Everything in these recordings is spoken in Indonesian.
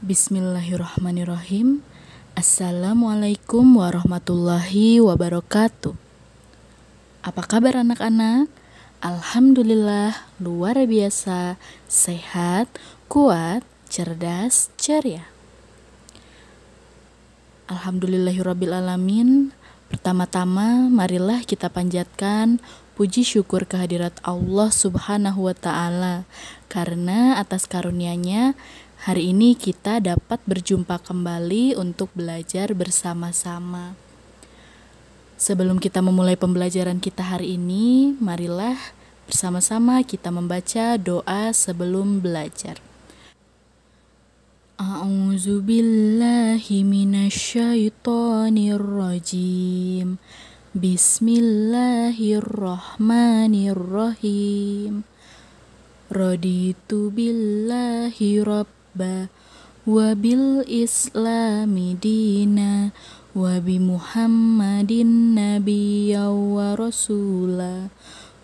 Bismillahirrahmanirrahim. Assalamualaikum warahmatullahi wabarakatuh. Apa kabar anak-anak? Alhamdulillah, luar biasa, sehat, kuat, cerdas, ceria. Alhamdulillahirrabbilalamin. Pertama-tama, marilah kita panjatkan puji syukur kehadirat Allah Subhanahu wa Ta'ala, karena atas karunia-Nya hari ini kita dapat berjumpa kembali untuk belajar bersama-sama. Sebelum kita memulai pembelajaran kita hari ini, marilah bersama-sama kita membaca doa sebelum belajar. A'udzu billahi minasyaitonir rajim. Bismillahirrahmanirrahim. Raditu billahi rabba wa bil islami dina wa bi Muhammadin nabiyya wa rasula.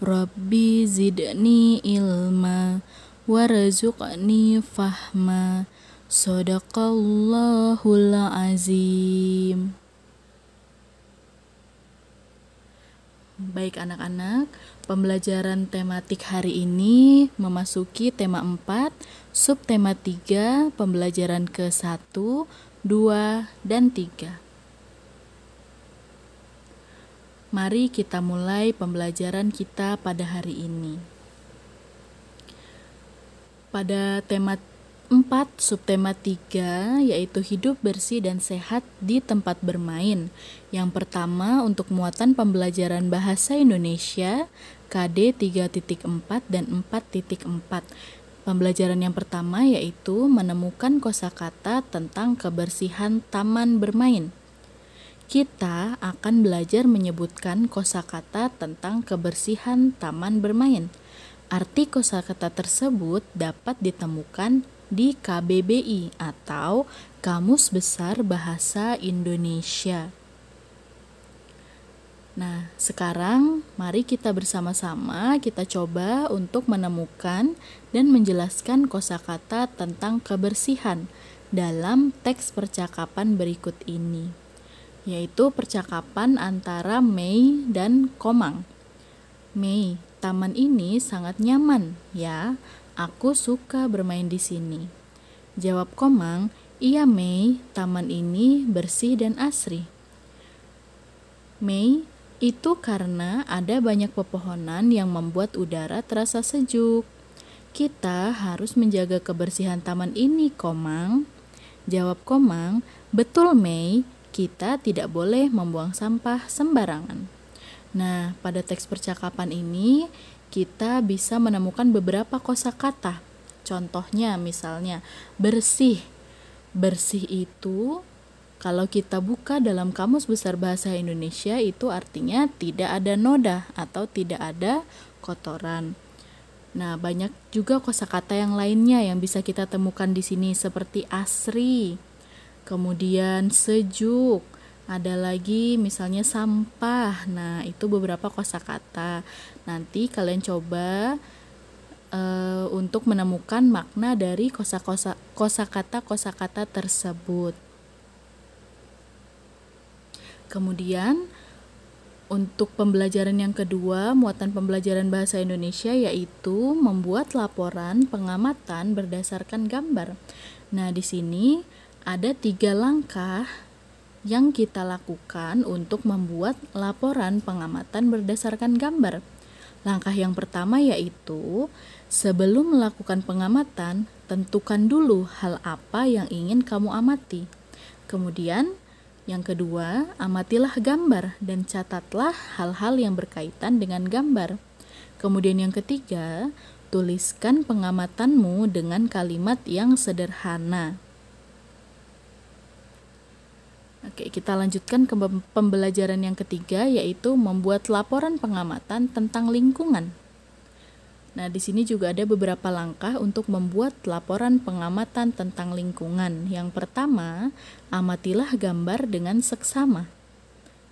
Rabbi zidni ilma warzuqni fahma. Shadaqallahul azim. Baik anak-anak, pembelajaran tematik hari ini memasuki tema 4, subtema 3, pembelajaran ke-1, 2, dan 3. Mari kita mulai pembelajaran kita pada hari ini. Pada tema 4, subtema 3, yaitu hidup bersih dan sehat di tempat bermain. Yang pertama untuk muatan pembelajaran bahasa Indonesia KD 3.4 dan 4.4. Pembelajaran yang pertama yaitu menemukan kosakata tentang kebersihan taman bermain. Kita akan belajar menyebutkan kosakata tentang kebersihan taman bermain. Arti kosakata tersebut dapat ditemukan di KBBI atau Kamus Besar Bahasa Indonesia. Nah, sekarang mari kita bersama-sama kita coba untuk menemukan dan menjelaskan kosakata tentang kebersihan dalam teks percakapan berikut ini, yaitu percakapan antara Mei dan Komang. Mei, taman ini sangat nyaman, ya. Aku suka bermain di sini. Jawab Komang, iya Mei, taman ini bersih dan asri. Mei, itu karena ada banyak pepohonan yang membuat udara terasa sejuk. Kita harus menjaga kebersihan taman ini, Komang. Jawab Komang, betul Mei, kita tidak boleh membuang sampah sembarangan. Nah, pada teks percakapan ini kita bisa menemukan beberapa kosakata. Contohnya misalnya bersih. Bersih itu kalau kita buka dalam Kamus Besar Bahasa Indonesia itu artinya tidak ada noda atau tidak ada kotoran. Nah, banyak juga kosakata yang lainnya yang bisa kita temukan di sini seperti asri, kemudian sejuk, ada lagi misalnya sampah. Nah, itu beberapa kosakata. Nanti kalian coba untuk menemukan makna dari kosakata tersebut. Kemudian untuk pembelajaran yang kedua, muatan pembelajaran bahasa Indonesia yaitu membuat laporan pengamatan berdasarkan gambar. Nah, di sini ada 3 langkah yang kita lakukan untuk membuat laporan pengamatan berdasarkan gambar. Langkah yang pertama yaitu sebelum melakukan pengamatan, tentukan dulu hal apa yang ingin kamu amati. Kemudian yang kedua, amatilah gambar dan catatlah hal-hal yang berkaitan dengan gambar. Kemudian yang ketiga, tuliskan pengamatanmu dengan kalimat yang sederhana. Oke, kita lanjutkan ke pembelajaran yang ketiga yaitu membuat laporan pengamatan tentang lingkungan. Nah, di sini juga ada beberapa langkah untuk membuat laporan pengamatan tentang lingkungan. Yang pertama, amatilah gambar dengan seksama.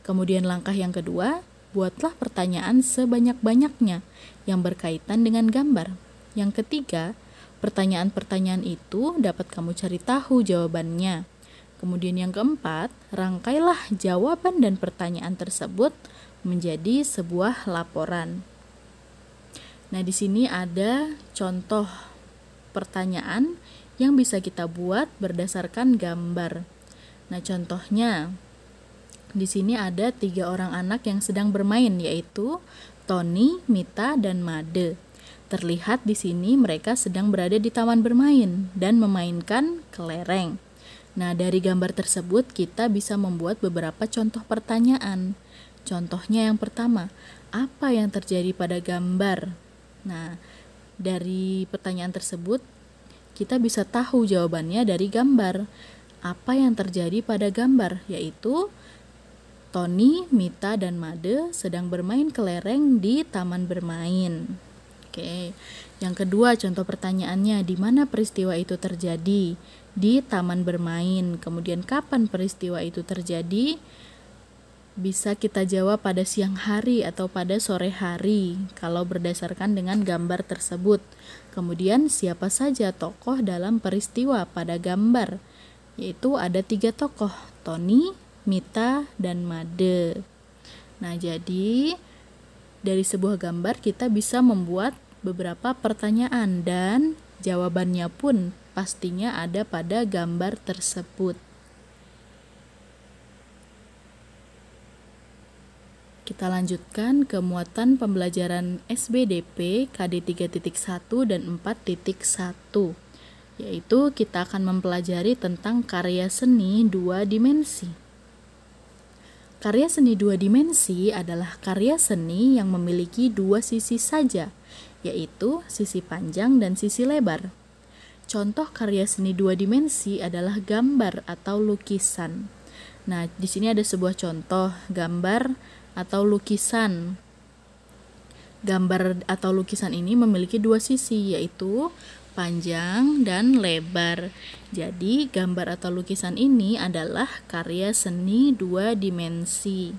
Kemudian langkah yang kedua, buatlah pertanyaan sebanyak-banyaknya yang berkaitan dengan gambar. Yang ketiga, Pertanyaan-pertanyaan itu dapat kamu cari tahu jawabannya. Kemudian yang keempat, rangkailah jawaban dan pertanyaan tersebut menjadi sebuah laporan. Nah, di sini ada contoh pertanyaan yang bisa kita buat berdasarkan gambar. Nah, contohnya di sini ada 3 orang anak yang sedang bermain, yaitu Tony, Mita, dan Made. Terlihat di sini mereka sedang berada di taman bermain dan memainkan kelereng. Nah, dari gambar tersebut kita bisa membuat beberapa contoh pertanyaan. Contohnya yang pertama, apa yang terjadi pada gambar? Nah, dari pertanyaan tersebut kita bisa tahu jawabannya dari gambar. Apa yang terjadi pada gambar? Yaitu Tony, Mita, dan Made sedang bermain kelereng di taman bermain. Oke, yang kedua contoh pertanyaannya, di mana peristiwa itu terjadi? Di taman bermain. Kemudian kapan peristiwa itu terjadi? Bisa kita jawab pada siang hari atau pada sore hari kalau berdasarkan dengan gambar tersebut. Kemudian siapa saja tokoh dalam peristiwa pada gambar? Yaitu ada 3 tokoh, Tony, Mita, dan Made. Nah, jadi dari sebuah gambar kita bisa membuat beberapa pertanyaan dan jawabannya pun pastinya ada pada gambar tersebut. Kita lanjutkan ke muatan pembelajaran SBDP KD 3.1 dan 4.1, yaitu kita akan mempelajari tentang karya seni 2 dimensi. Karya seni 2 dimensi adalah karya seni yang memiliki 2 sisi saja, yaitu sisi panjang dan sisi lebar. Contoh karya seni 2 dimensi adalah gambar atau lukisan. Nah, di sini ada sebuah contoh gambar atau lukisan. Gambar atau lukisan ini memiliki 2 sisi, yaitu panjang dan lebar. Jadi, gambar atau lukisan ini adalah karya seni 2 dimensi.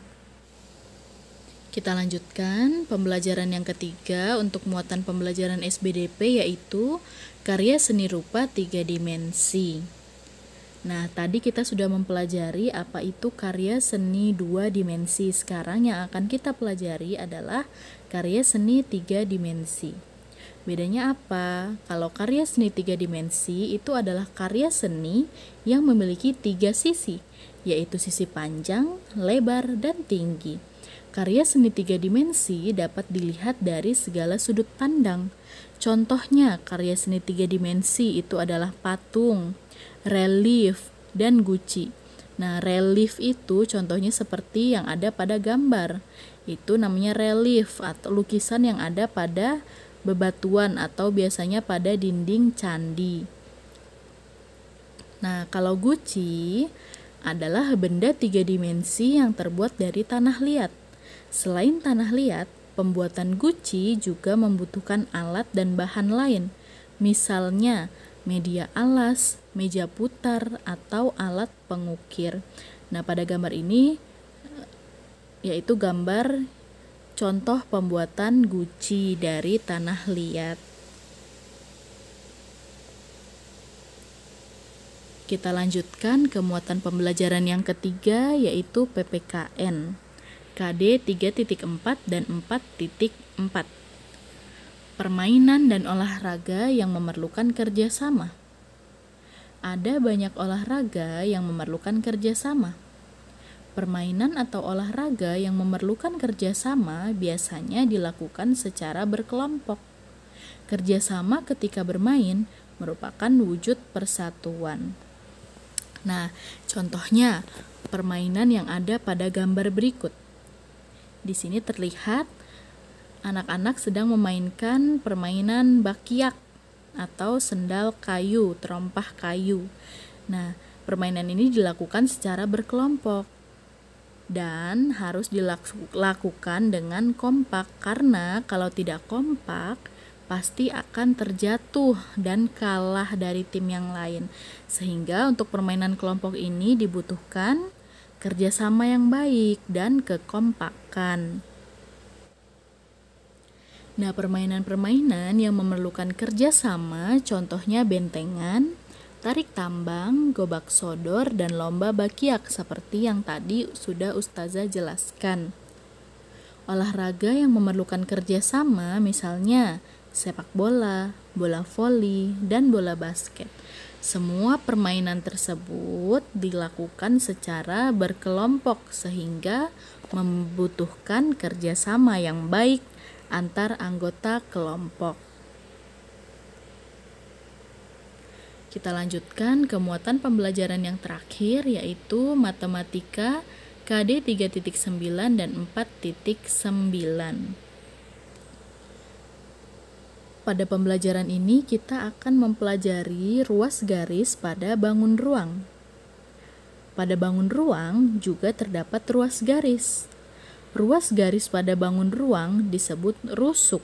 Kita lanjutkan pembelajaran yang ketiga untuk muatan pembelajaran SBDP, yaitu karya seni rupa 3 dimensi. Nah, tadi kita sudah mempelajari apa itu karya seni 2 dimensi. Sekarang yang akan kita pelajari adalah karya seni 3 dimensi. Bedanya apa? Kalau karya seni 3 dimensi itu adalah karya seni yang memiliki 3 sisi, yaitu sisi panjang, lebar, dan tinggi. Karya seni 3 dimensi dapat dilihat dari segala sudut pandang. Contohnya, karya seni 3 dimensi itu adalah patung, relief, dan guci. Nah, relief itu contohnya seperti yang ada pada gambar. Itu namanya relief atau lukisan yang ada pada bebatuan atau biasanya pada dinding candi. Nah, kalau guci adalah benda 3 dimensi yang terbuat dari tanah liat. Selain tanah liat, pembuatan guci juga membutuhkan alat dan bahan lain. Misalnya, media alas, meja putar, atau alat pengukir. Nah, pada gambar ini yaitu gambar contoh pembuatan guci dari tanah liat. Kita lanjutkan ke muatan pembelajaran yang ketiga, yaitu PPKN KD 3.4 dan 4.4. Permainan dan olahraga yang memerlukan kerjasama. Ada banyak olahraga yang memerlukan kerjasama. Permainan atau olahraga yang memerlukan kerjasama biasanya dilakukan secara berkelompok. Kerjasama ketika bermain merupakan wujud persatuan. Nah, contohnya permainan yang ada pada gambar berikut. Di sini terlihat anak-anak sedang memainkan permainan bakyak atau sendal kayu, terompah kayu. Nah, permainan ini dilakukan secara berkelompok dan harus dilakukan dengan kompak, karena kalau tidak kompak pasti akan terjatuh dan kalah dari tim yang lain. Sehingga untuk permainan kelompok ini dibutuhkan kerjasama yang baik dan kekompakan. Nah, permainan-permainan yang memerlukan kerjasama, contohnya bentengan, tarik tambang, gobak sodor, dan lomba bakiak seperti yang tadi sudah Ustazah jelaskan. Olahraga yang memerlukan kerjasama misalnya sepak bola, bola voli, dan bola basket. Semua permainan tersebut dilakukan secara berkelompok sehingga membutuhkan kerjasama yang baik antar anggota kelompok. Kita lanjutkan ke muatan pembelajaran yang terakhir, yaitu matematika KD 3.9 dan 4.9. Pada pembelajaran ini kita akan mempelajari ruas garis pada bangun ruang. Pada bangun ruang juga terdapat ruas garis. Ruas garis pada bangun ruang disebut rusuk.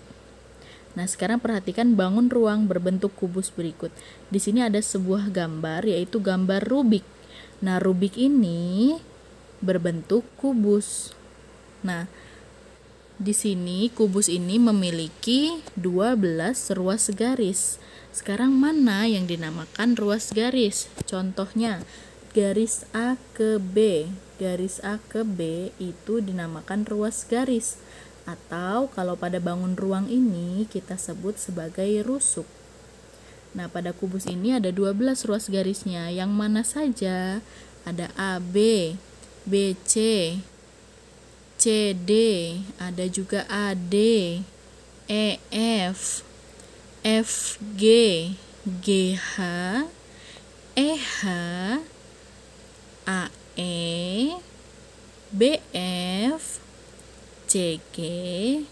Nah, sekarang perhatikan bangun ruang berbentuk kubus berikut. Di sini ada sebuah gambar, yaitu gambar Rubik. Nah, Rubik ini berbentuk kubus. Nah, di sini kubus ini memiliki 12 ruas garis. Sekarang mana yang dinamakan ruas garis? Contohnya, garis A ke B. Garis A ke B itu dinamakan ruas garis. Atau kalau pada bangun ruang ini kita sebut sebagai rusuk. Nah, pada kubus ini ada 12 ruas garisnya. Yang mana saja? Ada AB, BC, CD, ada juga AD, EF, FG, GH, EH, AE, BF, CG,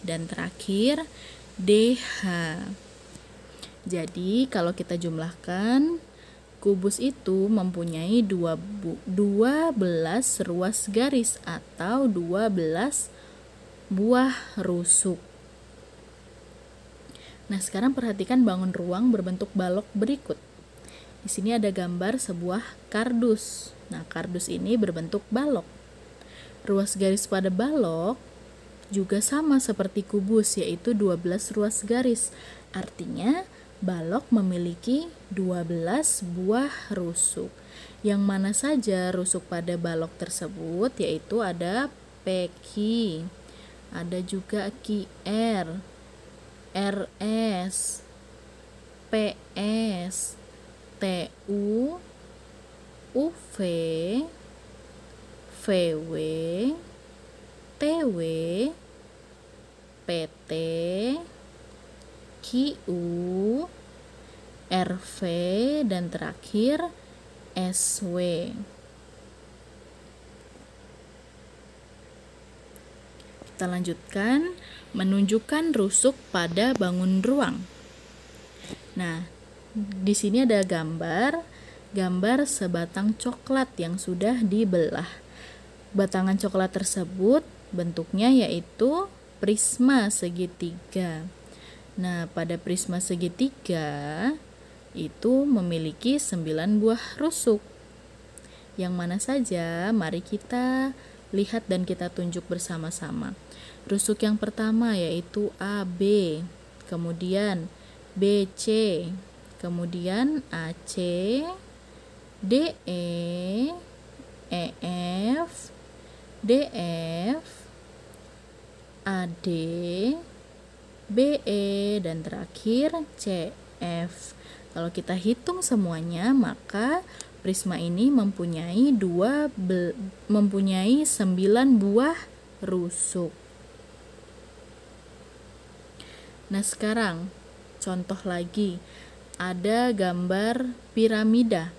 dan terakhir DH. Jadi kalau kita jumlahkan, kubus itu mempunyai 12 ruas garis atau 12 buah rusuk. Nah, sekarang perhatikan bangun ruang berbentuk balok berikut. Di sini ada gambar sebuah kardus. Nah, kardus ini berbentuk balok. Ruas garis pada balok juga sama seperti kubus, yaitu 12 ruas garis. Artinya, balok memiliki 12 buah rusuk. Yang mana saja rusuk pada balok tersebut, yaitu ada PQ, ada juga QR, RS, PS, TU, UV, VW, TW, PT, QU, RV, dan terakhir SW. Kita lanjutkan menunjukkan rusuk pada bangun ruang. Nah, di sini ada gambar sebatang coklat yang sudah dibelah. Batangan coklat tersebut bentuknya yaitu prisma segitiga. Nah, pada prisma segitiga itu memiliki 9 buah rusuk. Yang mana saja? Mari kita lihat dan kita tunjuk bersama-sama. Rusuk yang pertama yaitu AB, kemudian BC, kemudian AC, DE, EF, DF, AD, BE, dan terakhir CF. Kalau kita hitung semuanya, maka prisma ini mempunyai 9 buah rusuk. Nah, sekarang contoh lagi, ada gambar piramida.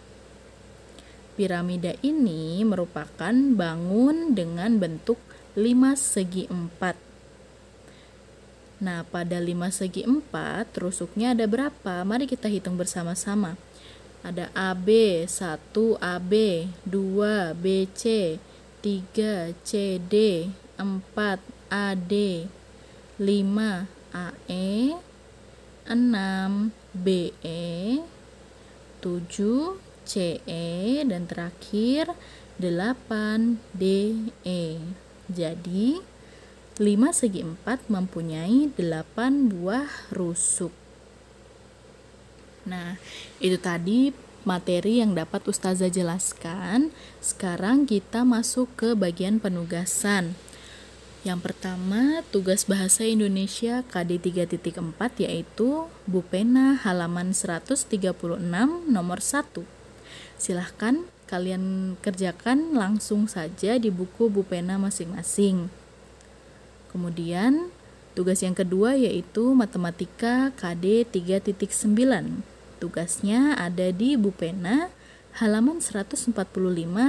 Piramida ini merupakan bangun dengan bentuk 5 segi 4. Nah, pada 5 segi 4 rusuknya ada berapa? Mari kita hitung bersama-sama. Ada AB, 1 AB, 2 BC, 3 CD, 4 AD, 5 AE, 6 BE, 7 CE, dan terakhir 8 DE. Jadi 5 segi 4 mempunyai 8 buah rusuk. Nah, itu tadi materi yang dapat Ustazah jelaskan. Sekarang kita masuk ke bagian penugasan. Yang pertama, tugas Bahasa Indonesia KD 3.4 yaitu Bu Pena halaman 136 nomor 1. Silahkan kalian kerjakan langsung saja di buku Bu Pena masing-masing. Kemudian, tugas yang kedua yaitu Matematika KD 3.9. Tugasnya ada di Bu Pena halaman 145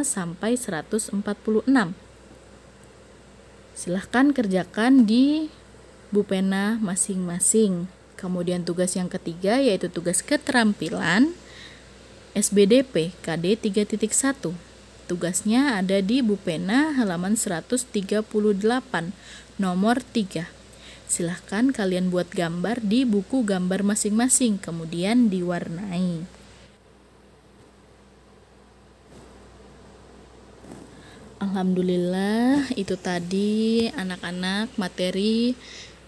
sampai 146. Silahkan kerjakan di Bu Pena masing-masing. Kemudian tugas yang ketiga yaitu tugas keterampilan SBDP KD 3.1. Tugasnya ada di Bu Pena halaman 138 nomor 3. Silahkan kalian buat gambar di buku gambar masing-masing, kemudian diwarnai. Alhamdulillah, itu tadi anak-anak materi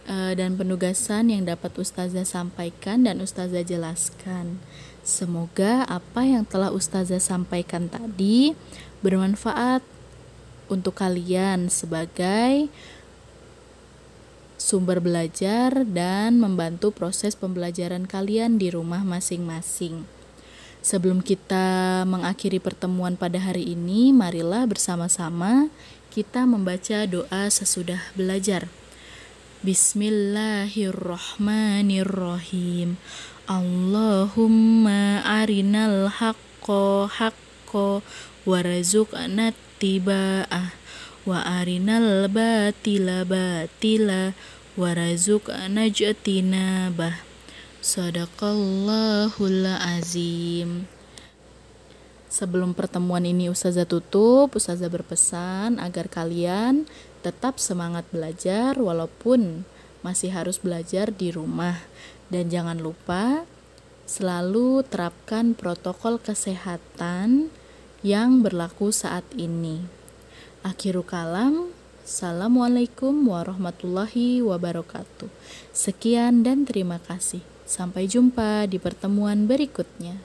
dan penugasan yang dapat Ustazah sampaikan dan Ustazah jelaskan. Semoga apa yang telah Ustazah sampaikan tadi bermanfaat untuk kalian sebagai sumber belajar dan membantu proses pembelajaran kalian di rumah masing-masing. Sebelum kita mengakhiri pertemuan pada hari ini, marilah bersama-sama kita membaca doa sesudah belajar. Bismillahirrahmanirrahim. Allahumma arinal haqqo haqqo warzuqna ittiba'ah wa arinal batila batila warzuqna ijtinabah. Shadaqallahul azim. Sebelum pertemuan ini Ustazah tutup, Ustazah berpesan agar kalian tetap semangat belajar walaupun masih harus belajar di rumah. Dan jangan lupa selalu terapkan protokol kesehatan yang berlaku saat ini. Akhirul kalam, Assalamualaikum warahmatullahi wabarakatuh. Sekian dan terima kasih. Sampai jumpa di pertemuan berikutnya.